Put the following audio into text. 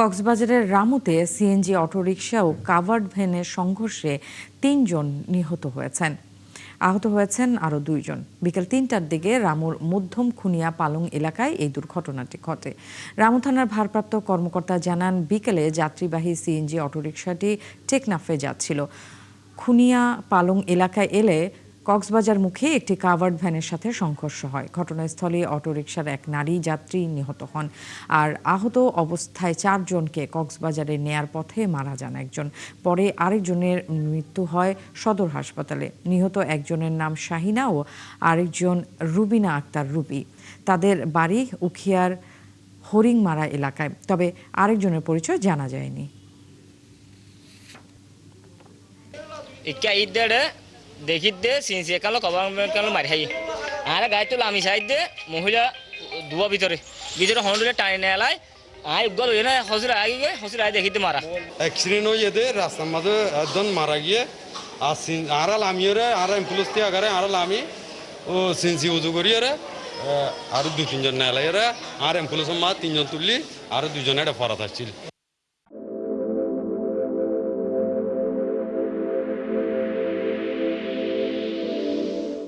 কক্সবাজারের রামুতে CNG autorickshaw ও covered ভ্যানের সংঘর্ষে ৩ জন নিহত হয়েছেন। আহত হয়েছেন আরও ২ জন। বিকেল ৩টার দিকে রামুর মধ্যম খুনিয়া পালং এলাকায় এই দুর্ঘটনাটি ঘটে। রামু থানার ভারপ্রাপ্ত কর্মকর্তা জানান, বিকেলে যাত্রীবাহী সিএনজি অটোরিকশাটি টেকনাফে যাচ্ছিল। খুনিয়া পালং এলাকায় এলে কক্সবাজার মুখে একটি কাভার্ড ভ্যানের সাথে সংঘর্ষ হয়। ঘটনাস্থলে অটোরিকশার এক নারী যাত্রী নিহত হন। আর আহত অবস্থায় ৪ জনকে কক্সবাজারে নেয়ার পথে মারা যান একজন। পরে আরেকজনের মৃত্যু হয় সদর হাসপাতালে। নিহত একজনের নাম শাহিনা ও আরেকজন রুবিনা আক্তার রুবি। তাদের বাড়ি উখিয়ার হরিংমারা এলাকায়। তবে আরেকজনের পরিচয় জানা যায়নি। দেখিতে সিনসি কালো কবার কালো মারি খাই আর গাড়ি তো লামি সাইড দে মহিলা দুয়া ভিতরে হন্ডলে টানি নেলাই আই উগল হয়ে না হসির আগে হসির আগে দেখিতে মারা অ্যাক্সিডেন্ট হয়ে যেতে রাস্তার মাঝে একজন মারা গিয়ে আর আর লামিওরে আর অ্যাম্বুলেন্স দিয়ে আগারে আর লামি ও সিনসি উজু করিয়ে আর 2-3 জন নেলাই আর অ্যাম্বুলেন্সের মা 3 জন তুললি আর 2 জনে এটা ফরাত আসছিল।